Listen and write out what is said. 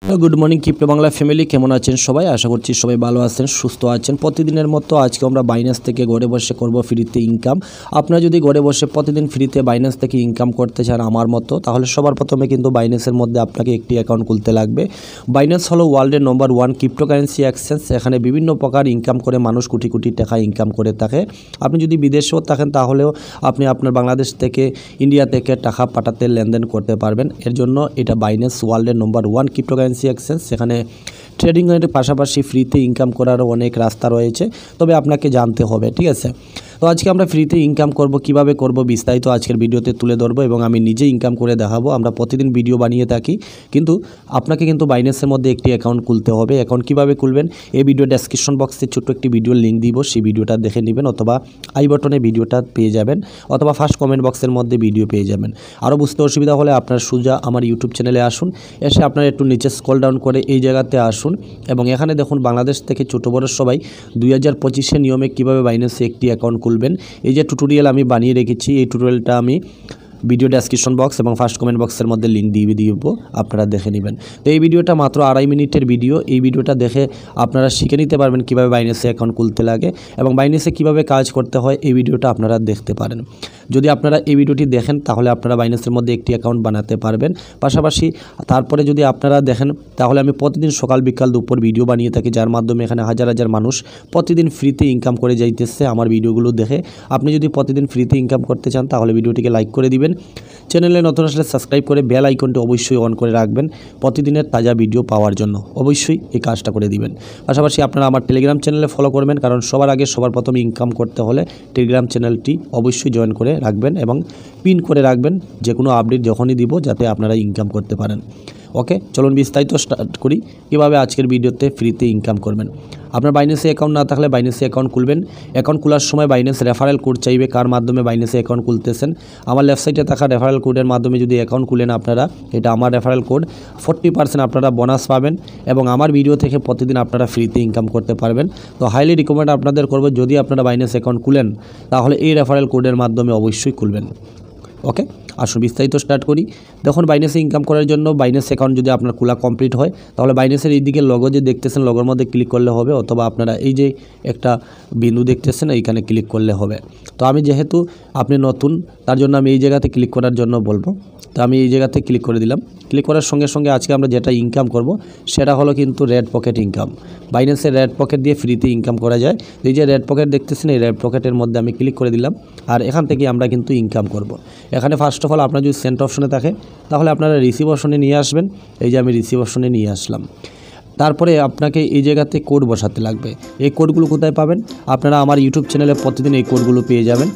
Good morning crypto Bangla family, কেমন আছেন সবাই? আশা করছি সবাই ভালো আছেন, সুস্থ আছেন। প্রতিদিনের মতো আজকে আমরা বাইন্যান্স থেকে ঘরে বসে করব ফ্রিতে ইনকাম। আপনারা যদি ঘরে বসে প্রতিদিন ফ্রিতে বাইন্যান্স থেকে ইনকাম করতে চান আমার মতো, তাহলে সবার প্রথমে কিন্তু বাইন্যান্সের মধ্যে আপনাকে একটি অ্যাকাউন্ট খুলতে লাগবে। বাইন্যান্স হলো ওয়ার্ল্ডের নম্বর 1 ক্রিপ্টোকারেন্সি এক্সচেঞ্জ। এখানে বিভিন্ন প্রকার ইনকাম করে মানুষ কোটি কোটি টাকা ইনকাম করে থাকে। আপনি যদি বিদেশেও থাকেন তাহলেও আপনি আপনার বাংলাদেশ থেকে ইন্ডিয়া থেকে টাকা পাঠাতে লেনদেন করতে পারবেন। এর জন্য এটা বাইন্যান্স ওয়ার্ল্ডের নম্বর 1 ক্রিপ্টোকারেন্সি এক্সচেঞ্জ। সেখানে ট্রেডিংয়ের পাশাপাশি ফ্রিতে ইনকাম করারও অনেক রাস্তা রয়েছে, তবে আপনাকে জানতে হবে, ঠিক আছে? তো আজকে আমরা ফ্রিতে ইনকাম করব, কিভাবে করব বিস্তারিত আজকের ভিডিওতে তুলে ধরবো এবং আমি নিজে ইনকাম করে দেখাবো। আমরা প্রতিদিন ভিডিও বানিয়ে থাকি, কিন্তু আপনাকে কিন্তু বাইন্যান্সের মধ্যে একটি অ্যাকাউন্ট খুলতে হবে। অ্যাকাউন্ট কীভাবে খুলবেন এই ভিডিও ডেসক্রিপশন বক্সে ছোট্ট একটি ভিডিওর লিঙ্ক দিব, সেই ভিডিওটা দেখে নেবেন, অথবা আই বাটনে ভিডিওটা পেয়ে যাবেন, অথবা ফার্স্ট কমেন্ট বক্সের মধ্যে ভিডিও পেয়ে যাবেন। আরও বুঝতে অসুবিধা হলে আপনার সোজা আমার ইউটিউব চ্যানেলে আসুন, এসে আপনারা একটু নিচে স্ক্রল ডাউন করে এই জায়গাতে আসুন এবং এখানে দেখুন বাংলাদেশ থেকে ছোটো বড় সবাই 2025 নিয়মে কীভাবে বাইন্যান্সে একটি অ্যাকাউন্ট খুলবেন এই যে টিউটোরিয়াল আমি বানিয়ে রেখেছি। এই টিউটোরিয়ালটা আমি ভিডিও ডেসক্রিপশন বক্স এবং ফার্স্ট কমেন্ট বক্সের মধ্যে লিঙ্ক দিয়ে দিব, আপনারা দেখে নেবেন। তো এই ভিডিওটা মাত্র 2.5 মিনিটের ভিডিও। এই ভিডিওটা দেখে আপনারা শিখে নিতে পারবেন কীভাবে বাইন্যান্সে অ্যাকাউন্ট খুলতে লাগে এবং বাইন্যান্সে কীভাবে কাজ করতে হয়। এই ভিডিওটা আপনারা দেখতে পারেন। যদি আপনারা এই ভিডিওটি দেখেন তাহলে আপনারা বাইন্যান্সের মধ্যে একটি অ্যাকাউন্ট বানাতে পারবেন। পাশাপাশি তারপরে যদি আপনারা দেখেন তাহলে আমি প্রতিদিন সকাল বিকাল দুপুর ভিডিও বানিয়ে থাকি, যার মাধ্যমে এখানে হাজার হাজার মানুষ প্রতিদিন ফ্রিতে ইনকাম করে যাইতেছে আমার ভিডিওগুলো দেখে। আপনি যদি প্রতিদিন ফ্রিতে ইনকাম করতে চান তাহলে ভিডিওটিকে লাইক করে দিবেন, চ্যানেলে নতুন আসলে সাবস্ক্রাইব করে বেল আইকনটি অবশ্যই অন করে রাখবেন প্রতিদিনের তাজা ভিডিও পাওয়ার জন্য। অবশ্যই এই কাজটা করে দিবেন। পাশাপাশি আপনারা আমার টেলিগ্রাম চ্যানেলে ফলো করবেন, কারণ সবার আগে সবার প্রথমে ইনকাম করতে হলে টেলিগ্রাম চ্যানেলটি অবশ্যই জয়েন করে রাখবেন এবং পিন করে রাখবেন যে কোনো আপডেট যখনই দিব, যাতে আপনারা ইনকাম করতে পারেন। ওকে, চলুন বিস্তারিত স্টার্ট করি কীভাবে আজকের ভিডিওতে ফ্রিতে ইনকাম করবেন। আপনার বাইন্যান্সে অ্যাকাউন্ট না থাকলে বাইন্যান্সে অ্যাকাউন্ট খুলবেন। অ্যাকাউন্ট খোলার সময় বাইন্যান্স রেফারেল কোড চাইবে, কার মাধ্যমে বাইন্যান্সে অ্যাকাউন্ট খুলতেছেন। আমার লেফট সাইডে থাকা রেফারেল কোডের মাধ্যমে যদি অ্যাকাউন্ট খুলেন আপনারা, এটা আমার রেফারেল কোড, 40% আপনারা বোনাস পাবেন এবং আমার ভিডিও থেকে প্রতিদিন আপনারা ফ্রিতে ইনকাম করতে পারবেন। তো হাইলি রিকমেন্ড আপনাদের করবো, যদি আপনারা বাইন্যান্স অ্যাকাউন্ট খুলেন তাহলে এই রেফারেল কোডের মাধ্যমে অবশ্যই খুলবেন। ওকে, আসুন বিস্তারিত স্টার্ট করি। দেখুন বাইন্যান্সে ইনকাম করার জন্য বাইন্যান্স অ্যাকাউন্ট যদি আপনার খোলা কমপ্লিট হয় তাহলে বাইন্যান্সের এই দিকে লগো যে দেখতেছেন লগোর মধ্যে ক্লিক করলে হবে, অথবা আপনারা এই যে একটা বিন্দু দেখতেছেন এইখানে ক্লিক করলে হবে। তো আমি যেহেতু আপনি নতুন তার জন্য আমি এই জায়গাতে ক্লিক করার জন্য বলবো। তো আমি এই জায়গাতে ক্লিক করে দিলাম। ক্লিক করার সঙ্গে সঙ্গে আজকে আমরা যেটা ইনকাম করব সেটা হলো কিন্তু রেড পকেট ইনকাম। বাইন্যান্সের রেড পকেট দিয়ে ফ্রিতে ইনকাম করা যায়। এই যে রেড পকেট দেখতেছেন, এই রেড পকেটের মধ্যে আমি ক্লিক করে দিলাম আর এখান থেকে আমরা কিন্তু ইনকাম করব। এখানে ফার্স্ট অফ অল আপনার যদি সেন্ট অপশনে থাকে তাহলে আপনারা রিসিভ অপশনে নিয়ে আসবেন। এই যে আমি রিসিভ অপশনে নিয়ে আসলাম। তারপরে আপনাকে এই জায়গাতে কোড বসাতে লাগবে। এই কোডগুলো কোথায় পাবেন? আপনারা আমার ইউটিউব চ্যানেলে প্রতিদিন এই কোডগুলো পেয়ে যাবেন।